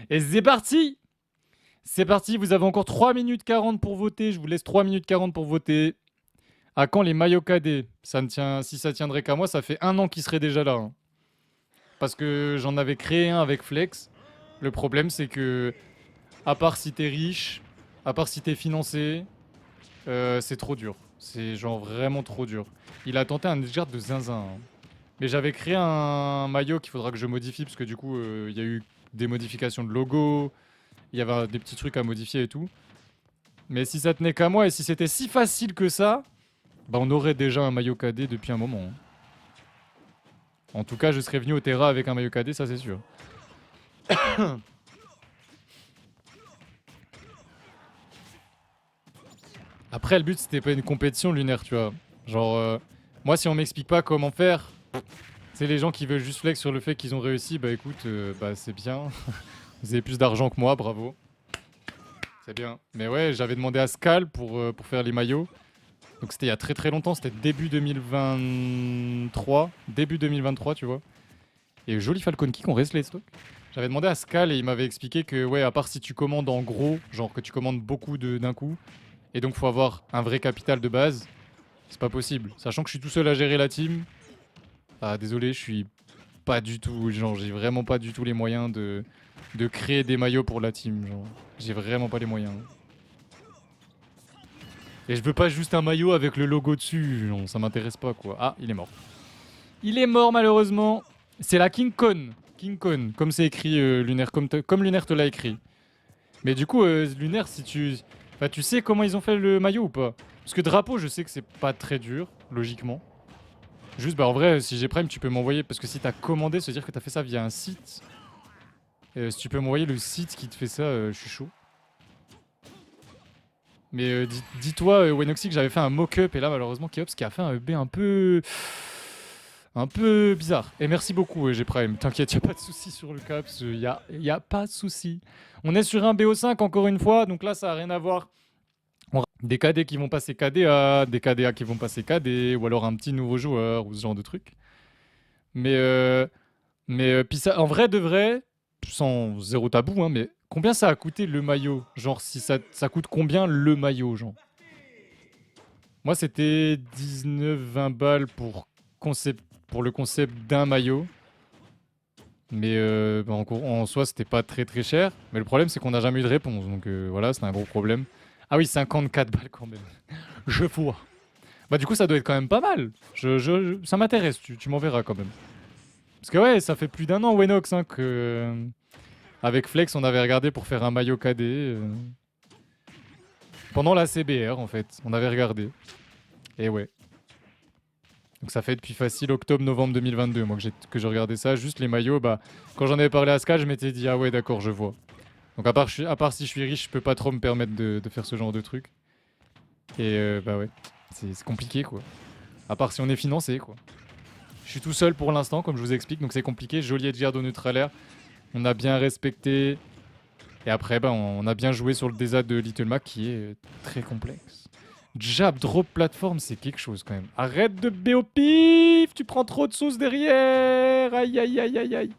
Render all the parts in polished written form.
Et c'est parti. C'est parti, vous avez encore 3 minutes 40 pour voter. Je vous laisse 3 minutes 40 pour voter. À quand les maillots cadets? Ça ne tient, si ça tiendrait qu'à moi, ça fait 1 an qu'il serait déjà là, hein. Parce que j'en avais créé un avec Flex. Le problème, c'est que, à part si t'es riche, à part si t'es financé, c'est trop dur. C'est genre vraiment trop dur. Il a tenté un edgeguard de zinzin, hein. Mais j'avais créé un maillot qu'il faudra que je modifie parce que du coup, il y a eu des modifications de logo, il y avait des petits trucs à modifier et tout. Mais si ça tenait qu'à moi et si c'était si facile que ça, bah on aurait déjà un maillot KD depuis un moment, hein. En tout cas, je serais venu au Terra avec un maillot KD, ça c'est sûr. Après, le but c'était pas une compétition lunaire, tu vois. Genre, moi si on m'explique pas comment faire, c'est les gens qui veulent juste flex sur le fait qu'ils ont réussi, bah écoute, bah c'est bien. Vous avez plus d'argent que moi, bravo. C'est bien. Mais ouais, j'avais demandé à Scal pour faire les maillots. Donc c'était il y a très très longtemps, c'était début 2023. Début 2023, tu vois. Et joli Falcon Kick, on reste les stocks. J'avais demandé à Scal et il m'avait expliqué que, ouais, à part si tu commandes en gros, genre que tu commandes beaucoup d'un coup, et donc faut avoir un vrai capital de base, c'est pas possible. Sachant que je suis tout seul à gérer la team. Ah, désolé, je suis pas du tout, genre, j'ai vraiment pas du tout les moyens de créer des maillots pour la team, genre. J'ai vraiment pas les moyens. Et je veux pas juste un maillot avec le logo dessus, genre, ça m'intéresse pas, quoi. Ah, il est mort. Il est mort, malheureusement. C'est la King Kong. King Kong, comme c'est écrit, Lunaire, comme Lunaire te l'a écrit. Mais du coup, Lunaire, si tu... Enfin, tu sais comment ils ont fait le maillot ou pas? Parce que drapeau, je sais que c'est pas très dur, logiquement. Juste, bah en vrai, si j'ai Prime, tu peux m'envoyer. Parce que si t'as commandé, ça veut dire que t'as fait ça via un site. Si tu peux m'envoyer le site qui te fait ça, je suis chaud. Mais dis-toi, Wenoxy, que j'avais fait un mock-up. Et là, malheureusement, Keops qui a fait un EB un peu. Un peu bizarre. Et merci beaucoup, G Prime. T'inquiète, y a pas de souci sur le caps. Y a pas de souci. On est sur un BO5 encore une fois. Donc là, ça a rien à voir. Des KD qui vont passer KDA, des KDA qui vont passer KD, ou alors un petit nouveau joueur, ou ce genre de truc. Mais puis ça, en vrai de vrai, sans zéro tabou, hein, mais combien ça a coûté le maillot? Genre, si ça coûte combien le maillot, genre? Moi, c'était 19-20 balles pour le concept d'un maillot. Mais bah, en soi, c'était pas très très cher. Mais le problème, c'est qu'on n'a jamais eu de réponse. Donc voilà, c'est un gros problème. Ah oui, 54 balles quand même. Je vois. Bah du coup, ça doit être quand même pas mal. Ça m'intéresse, tu m'enverras quand même. Parce que ouais, ça fait plus d'un an, Wenox, hein, que... avec Flex, on avait regardé pour faire un maillot KD. Pendant la CBR, en fait. On avait regardé. Et ouais. Donc ça fait depuis facile octobre-novembre 2022, moi, que j'ai regardé ça. Juste les maillots, bah... Quand j'en avais parlé à Ska, je m'étais dit, ah ouais, d'accord, je vois. Donc à part si je suis riche, je peux pas trop me permettre de faire ce genre de truc. Et bah ouais. C'est compliqué, quoi. À part si on est financé, quoi. Je suis tout seul pour l'instant, comme je vous explique, donc c'est compliqué. Joli Edgeguard au neutralaire. On a bien respecté. Et après, bah, on a bien joué sur le DZ de Little Mac qui est très complexe. Jab, drop, plateforme, c'est quelque chose quand même. Arrête de BO pif. Tu prends trop de sauce derrière. Aïe, aïe, aïe, aïe, aïe.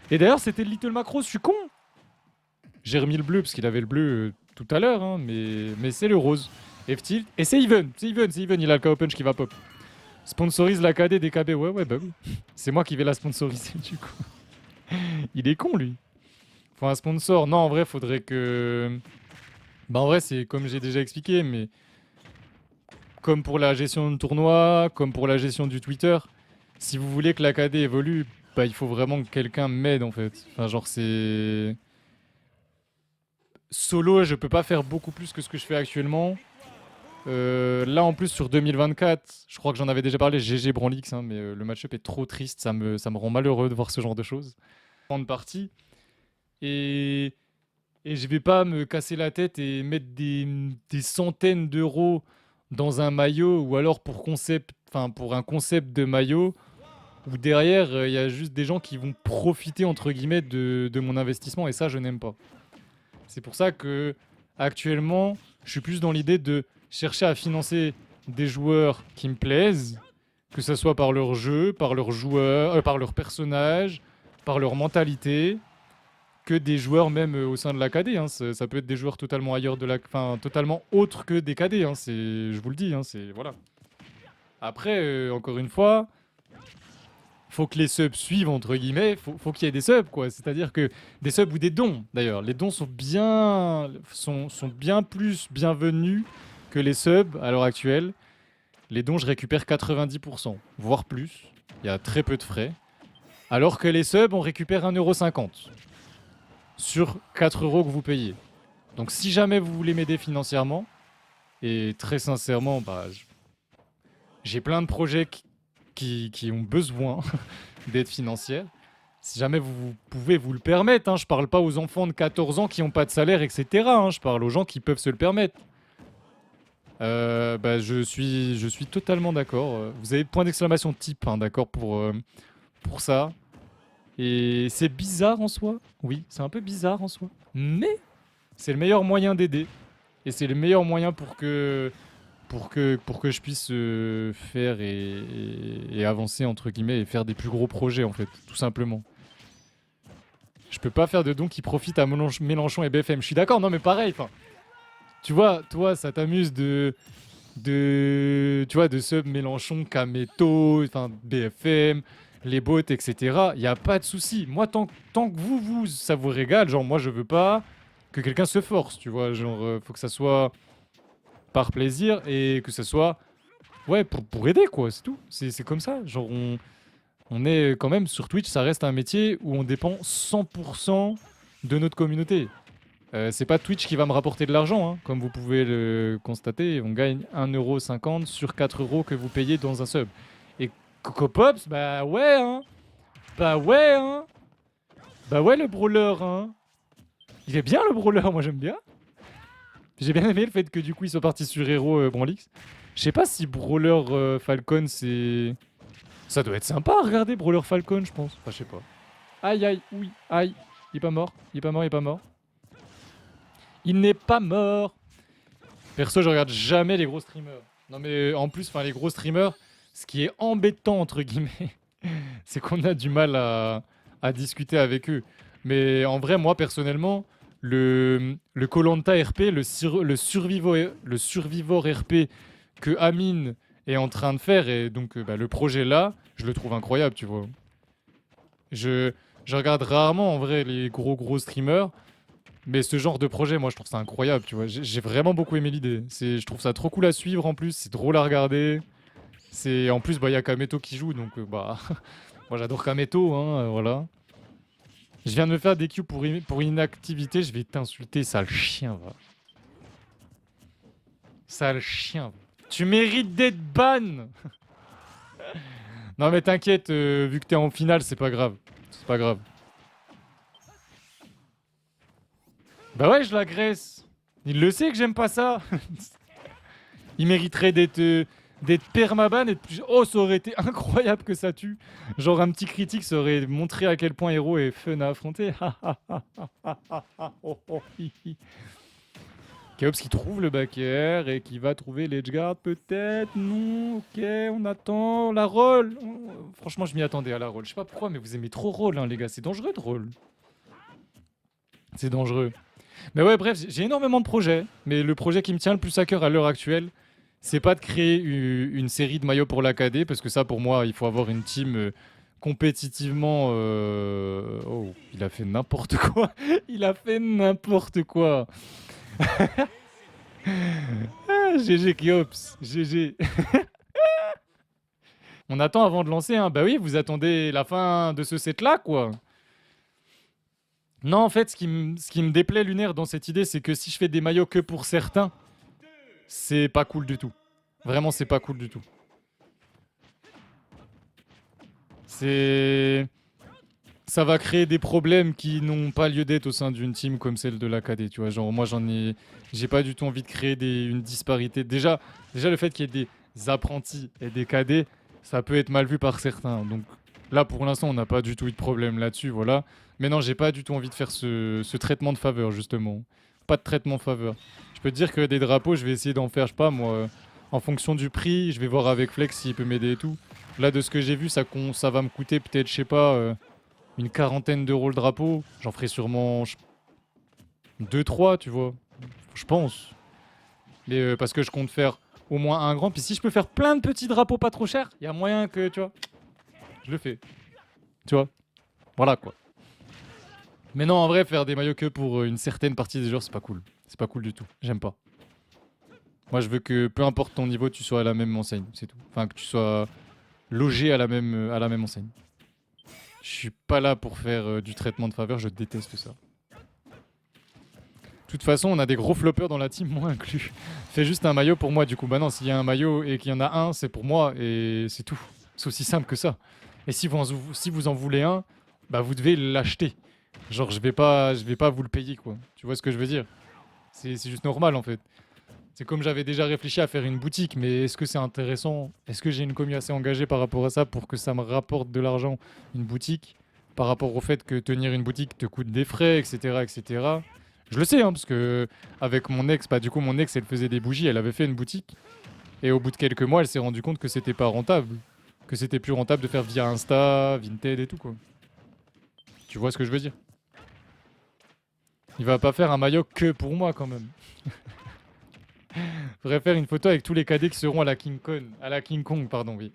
Et d'ailleurs, c'était le Little Macro, je suis con. J'ai remis le bleu parce qu'il avait le bleu tout à l'heure, hein, mais c'est le rose. F-tilt. Et c'est Even. C'est Even, c'est Even. Il a le KO punch qui va pop. Sponsorise la KD des KB. Ouais, bah oui. C'est moi qui vais la sponsoriser du coup. Il est con, lui. Faut un sponsor. Non, en vrai, faudrait que... Bah en vrai, c'est comme j'ai déjà expliqué, mais... Comme pour la gestion de tournoi, comme pour la gestion du Twitter, si vous voulez que l'AKD évolue, bah il faut vraiment que quelqu'un m'aide, en fait. Enfin, genre, c'est... Solo, je peux pas faire beaucoup plus que ce que je fais actuellement. Là, en plus, sur 2024, je crois que j'en avais déjà parlé, GG Branlix, hein, mais le match-up est trop triste, ça me rend malheureux de voir ce genre de choses. Grande partie. Et... Et je vais pas me casser la tête et mettre des centaines d'euros dans un maillot ou alors pour un concept de maillot où derrière il y a juste des gens qui vont profiter entre guillemets de mon investissement et ça je n'aime pas. C'est pour ça que actuellement je suis plus dans l'idée de chercher à financer des joueurs qui me plaisent, que ce soit par leur jeu, par leurs joueurs, par leur personnage, par leur mentalité que des joueurs même au sein de la KD. Hein. Ça peut être des joueurs totalement ailleurs de la, enfin totalement autres que des KD. Hein. Je vous le dis. Hein, c'est voilà. Après, encore une fois, faut que les subs suivent entre guillemets. Faut qu'il y ait des subs quoi. C'est-à-dire que des subs ou des dons. D'ailleurs, les dons sont bien plus bienvenus que les subs à l'heure actuelle. Les dons, je récupère 90%, voire plus. Il y a très peu de frais. Alors que les subs, on récupère 1,50€ sur 4€ que vous payez. Donc si jamais vous voulez m'aider financièrement, et très sincèrement, bah, j'ai plein de projets qui ont besoin d'aide financière. Si jamais vous pouvez vous le permettre, hein, je parle pas aux enfants de 14 ans qui n'ont pas de salaire, etc. Hein, je parle aux gens qui peuvent se le permettre. Bah, je suis totalement d'accord. Vous avez point d'exclamation type, hein, d'accord, pour ça. Et c'est bizarre en soi. Oui, c'est un peu bizarre en soi. Mais c'est le meilleur moyen d'aider. Et c'est le meilleur moyen pour que je puisse faire et avancer, entre guillemets, et faire des plus gros projets, en fait, tout simplement. Je peux pas faire de dons qui profitent à Mélenchon et BFM. Je suis d'accord, non mais pareil, enfin... Tu vois, toi, ça t'amuse tu vois, de sub Mélenchon, Kameto, enfin BFM, les bots, etc. Il y a pas de souci. Moi, tant que ça vous régale, genre moi, je veux pas que quelqu'un se force, tu vois. Genre, faut que ça soit par plaisir et que ça soit, ouais, pour aider, quoi, c'est tout. C'est comme ça. Genre, on est quand même sur Twitch, ça reste un métier où on dépend 100% de notre communauté. C'est pas Twitch qui va me rapporter de l'argent, hein. Comme vous pouvez le constater, on gagne 1,50€ sur 4€ que vous payez dans un sub. Et Coco Pops, bah ouais, hein. Bah ouais, hein. Bah ouais, le brawler, hein. Il est bien le brawler, moi j'aime bien. J'ai bien aimé le fait que du coup ils soient partis sur Hero Branlix. Je sais pas si Brawler Falcon c'est... Ça doit être sympa à regarder Brawler Falcon, je pense. Enfin, je sais pas. Aïe aïe, oui, aïe. Il est pas mort, il est pas mort, il est pas mort. Il n'est pas mort. Perso, je regarde jamais les gros streamers. Non mais en plus, enfin les gros streamers, ce qui est embêtant entre guillemets, c'est qu'on a du mal à discuter avec eux. Mais en vrai, moi personnellement, le koh RP, le Survivor RP que Amine est en train de faire, et donc bah, le projet là, je le trouve incroyable, tu vois. Je regarde rarement en vrai les gros streamers. Mais ce genre de projet, moi, je trouve ça incroyable, tu vois. J'ai vraiment beaucoup aimé l'idée. Je trouve ça trop cool à suivre en plus. C'est drôle à regarder. En plus, bah, il y a Kameto qui joue, donc bah, moi, j'adore Kameto, hein, voilà. Je viens de me faire des Q pour inactivité. Je vais t'insulter, sale chien, va. Sale chien. Va. Tu mérites d'être ban. Non, mais t'inquiète, vu que t'es en finale, c'est pas grave. C'est pas grave. Bah ouais, je l'agresse. Il le sait que j'aime pas ça. Il mériterait d'être permaban et de plus... Oh, ça aurait été incroyable que ça tue. Genre un petit critique, ça aurait montré à quel point Hero est fun à affronter. Keops qui trouve le back air et qui va trouver l'edgeguard peut-être. Non, ok, on attend. La roll. Franchement, je m'y attendais à la roll. Je sais pas pourquoi, mais vous aimez trop roll, hein, les gars. C'est dangereux de roll. C'est dangereux. Mais ouais, bref, j'ai énormément de projets. Mais le projet qui me tient le plus à cœur à l'heure actuelle, c'est pas de créer une série de maillots pour l'AKD, parce que ça, pour moi, il faut avoir une team compétitivement... Oh, il a fait n'importe quoi. Il a fait n'importe quoi. GG Kiops, GG. On attend avant de lancer, hein. Bah oui, vous attendez la fin de ce set-là, quoi. Non, en fait, ce qui me déplaît, Lunaire, dans cette idée, c'est que si je fais des maillots que pour certains, c'est pas cool du tout. Vraiment, c'est pas cool du tout. Ça va créer des problèmes qui n'ont pas lieu d'être au sein d'une team comme celle de l'AKD, tu vois. Genre, moi, j'ai pas du tout envie de créer une disparité. Déjà, le fait qu'il y ait des apprentis et des KD, ça peut être mal vu par certains. Donc là, pour l'instant, on n'a pas du tout eu de problème là-dessus, voilà. Mais non, j'ai pas du tout envie de faire ce traitement de faveur, justement. Pas de traitement faveur. Je peux te dire que des drapeaux, je vais essayer d'en faire, je sais pas, moi, en fonction du prix. Je vais voir avec Flex s'il peut m'aider et tout. Là, de ce que j'ai vu, ça va me coûter peut-être, je sais pas... une quarantaine d'euros le drapeau. J'en ferai sûrement 2-3, tu vois. Je pense. Mais parce que je compte faire au moins un grand. Puis si je peux faire plein de petits drapeaux pas trop chers, il y a moyen que, tu vois, je le fais. Tu vois. Voilà quoi. Mais non, en vrai, faire des maillots que pour une certaine partie des joueurs, c'est pas cool. C'est pas cool du tout. J'aime pas. Moi, je veux que peu importe ton niveau, tu sois à la même enseigne. C'est tout. Enfin, que tu sois logé à la même enseigne. Je suis pas là pour faire du traitement de faveur, je déteste ça. De toute façon, on a des gros floppers dans la team, moi inclus. Fais juste un maillot pour moi, du coup. Bah non, s'il y a un maillot et qu'il y en a un, c'est pour moi et c'est tout. C'est aussi simple que ça. Et si vous en voulez un, bah vous devez l'acheter. Genre, je vais pas vous le payer, quoi. Tu vois ce que je veux dire? C'est juste normal, en fait. C'est comme j'avais déjà réfléchi à faire une boutique, mais est-ce que c'est intéressant? Est-ce que j'ai une commu assez engagée par rapport à ça pour que ça me rapporte de l'argent, une boutique, par rapport au fait que tenir une boutique te coûte des frais, etc., etc. Je le sais, hein, parce que avec mon ex, bah du coup mon ex, elle faisait des bougies, elle avait fait une boutique, et au bout de quelques mois, elle s'est rendue compte que c'était pas rentable, que c'était plus rentable de faire via Insta, Vinted et tout quoi. Tu vois ce que je veux dire? Il va pas faire un maillot que pour moi quand même. Faudrait faire une photo avec tous les cadets qui seront à la King Kong, pardon, oui.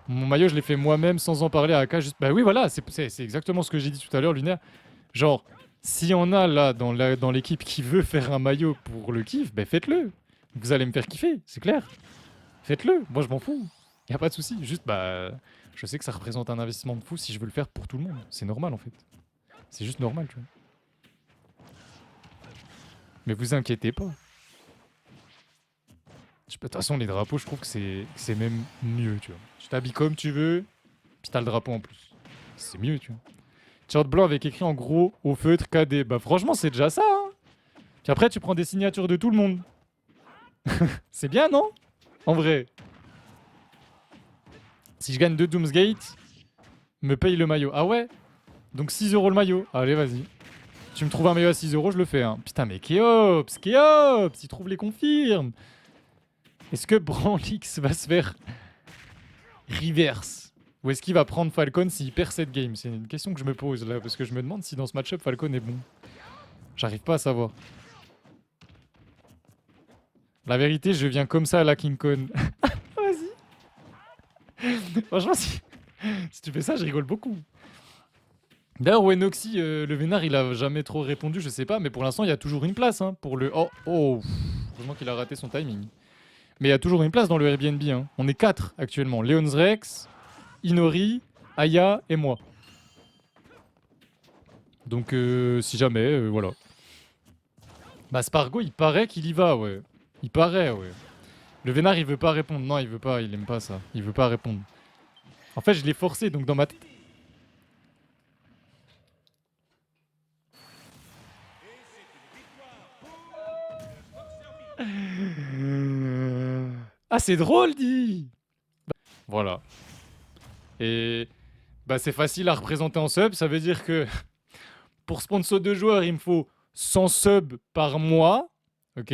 Mon maillot, je l'ai fait moi-même sans en parler à Aka. Juste... Bah oui, voilà, c'est exactement ce que j'ai dit tout à l'heure, Lunaire. Genre, s'il y en a là dans l'équipe qui veut faire un maillot pour le kiff, bah faites-le. Vous allez me faire kiffer, c'est clair. Faites-le, moi je m'en fous. Y a pas de souci. Juste, bah, je sais que ça représente un investissement de fou si je veux le faire pour tout le monde. C'est normal en fait. C'est juste normal, tu vois. Mais vous inquiétez pas. De toute façon, les drapeaux, je trouve que c'est même mieux, tu vois. Tu t'habilles comme tu veux, puis t'as le drapeau en plus. C'est mieux, tu vois. T-shirt blanc avec écrit en gros au feutre KD. Bah franchement, c'est déjà ça, hein. Puis après, tu prends des signatures de tout le monde. C'est bien, non? En vrai. Si je gagne 2 Doomsgate, me paye le maillot. Ah ouais? Donc 6 euros le maillot. Allez, vas-y. Tu me trouves un maillot à 6 euros, je le fais. Hein. Putain, mais Keops, Keops, il trouve les confirmes. Est-ce que Branlix va se faire reverse? Ou est-ce qu'il va prendre Falcon s'il perd cette game? C'est une question que je me pose là, parce que je me demande si dans ce match-up, Falcon est bon. J'arrive pas à savoir. La vérité, je viens comme ça à la King Kong. Vas-y. Franchement, si tu fais ça, je rigole beaucoup. D'ailleurs, Wenoxy, le Vénard, il a jamais trop répondu, je sais pas, mais pour l'instant, il y a toujours une place hein, pour le. Oh, oh, heureusement qu'il a raté son timing. Mais il y a toujours une place dans le Airbnb. Hein. On est 4 actuellement. Leon's Rex, Inori, Aya et moi. Donc, si jamais, voilà. Bah, Spargo, il paraît qu'il y va, ouais. Il paraît, ouais. Le Vénard, il veut pas répondre. Non, il veut pas, il aime pas ça. Il veut pas répondre. En fait, je l'ai forcé, donc dans ma tête. Ah, c'est drôle, dit. Voilà. Et bah, c'est facile à représenter en sub. Ça veut dire que pour sponsor de joueurs, il me faut 100 subs par mois. Ok.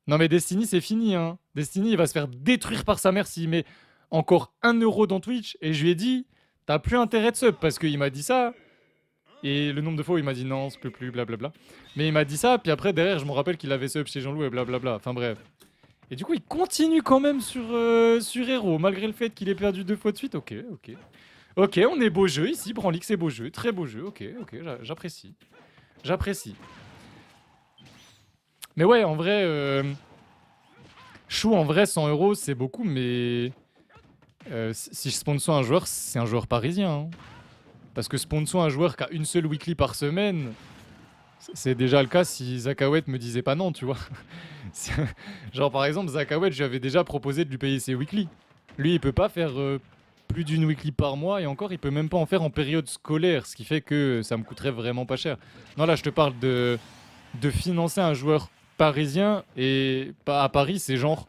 Non, mais Destiny, c'est fini. Hein. Destiny, il va se faire détruire par sa mère s'il met encore 1 euro dans Twitch. Et je lui ai dit, t'as plus intérêt de sub parce qu'il m'a dit ça. Et le nombre de fois où il m'a dit non, ça peut plus, blablabla. Mais il m'a dit ça, puis après, derrière, je me rappelle qu'il avait sub chez Jean-Loup et blablabla. Enfin bref. Et du coup, il continue quand même sur Hero, malgré le fait qu'il ait perdu 2 fois de suite. Ok, ok. Ok, on est beau jeu ici, Branlix, c'est beau jeu, très beau jeu. Ok, ok, j'apprécie. J'apprécie. Mais ouais, en vrai, Chou, en vrai, 100 euros, c'est beaucoup, mais si je sponsor un joueur, c'est un joueur parisien. Hein. Parce que sponsor un joueur qui a une seule weekly par semaine, c'est déjà le cas si Zakawet me disait pas non, tu vois. Genre par exemple, Zakawet, je lui avais déjà proposé de lui payer ses weekly. Lui, il peut pas faire plus d'une weekly par mois et encore, il peut même pas en faire en période scolaire, ce qui fait que ça me coûterait vraiment pas cher. Non, là, je te parle de financer un joueur parisien et à Paris, c'est genre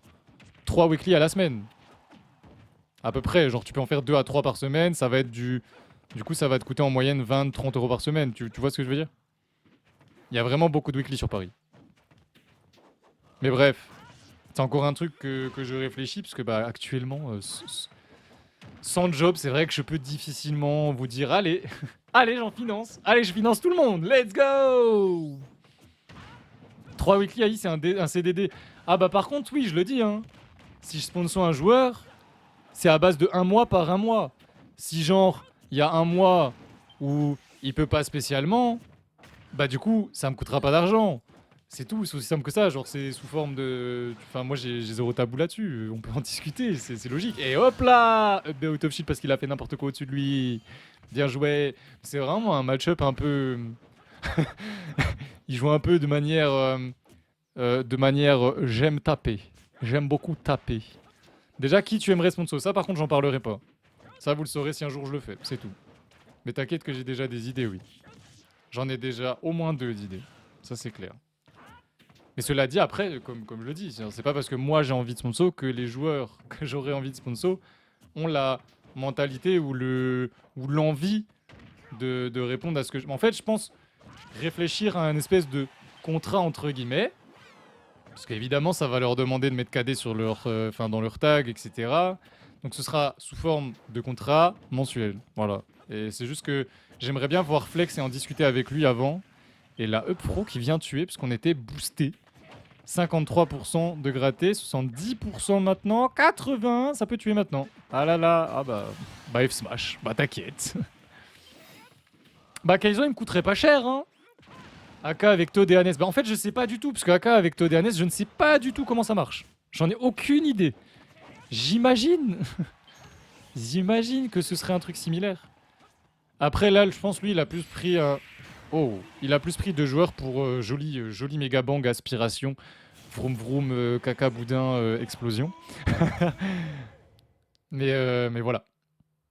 3 weekly à la semaine. À peu près, genre tu peux en faire 2 à 3 par semaine, ça va être du coup, ça va te coûter en moyenne 20-30 euros par semaine. Tu vois ce que je veux dire? Il y a vraiment beaucoup de weekly sur Paris. Mais bref, c'est encore un truc que je réfléchis, parce que bah, actuellement, Sans job, c'est vrai que je peux difficilement vous dire allez, allez, j'en finance. Allez, je finance tout le monde. Let's go. 3 weekly AI, c'est un CDD. Ah bah par contre, oui, je le dis, hein. Si je sponsor un joueur, c'est à base de 1 mois par 1 mois. Si genre, il y a 1 mois où il peut pas spécialement, bah du coup, ça me coûtera pas d'argent. C'est tout, c'est aussi simple que ça. Genre, c'est sous forme de. Enfin, moi, j'ai zéro tabou là-dessus. On peut en discuter, c'est logique. Et hop là, up out of shield parce qu'il a fait n'importe quoi au-dessus de lui. Bien joué. C'est vraiment un match-up un peu. Il joue un peu de manière j'aime taper. J'aime beaucoup taper. Déjà, qui tu aimerais sponsor? Ça, par contre, j'en parlerai pas. Ça, vous le saurez si un jour je le fais. C'est tout. Mais t'inquiète que j'ai déjà des idées, oui. J'en ai déjà au moins 2 d'idées. Ça, c'est clair. Mais cela dit, après, comme je le dis, c'est pas parce que moi j'ai envie de sponsor que les joueurs que j'aurais envie de sponsor ont la mentalité ou l'envie de répondre à ce que En fait, je pense réfléchir à un espèce de contrat entre guillemets, parce qu'évidemment, ça va leur demander de mettre KD sur dans leur tag, etc. Donc ce sera sous forme de contrat mensuel. Voilà. Et c'est juste que j'aimerais bien voir Flex et en discuter avec lui avant. Et la Up Pro qui vient tuer, parce qu'on était boosté. 53% de gratté, 70% maintenant, 80, ça peut tuer maintenant. Ah là là, ah bah F smash, bah t'inquiète. Bah Kaizo il me coûterait pas cher, hein. AK avec Todd et Hannes, bah en fait je sais pas du tout, parce que AK avec Todd et Hannes, je ne sais pas du tout comment ça marche. J'en ai aucune idée. J'imagine, j'imagine que ce serait un truc similaire. Après là, je pense lui il a plus pris il a plus pris 2 joueurs pour joli méga bang aspiration. Vroom vroom, caca boudin, explosion. Mais voilà.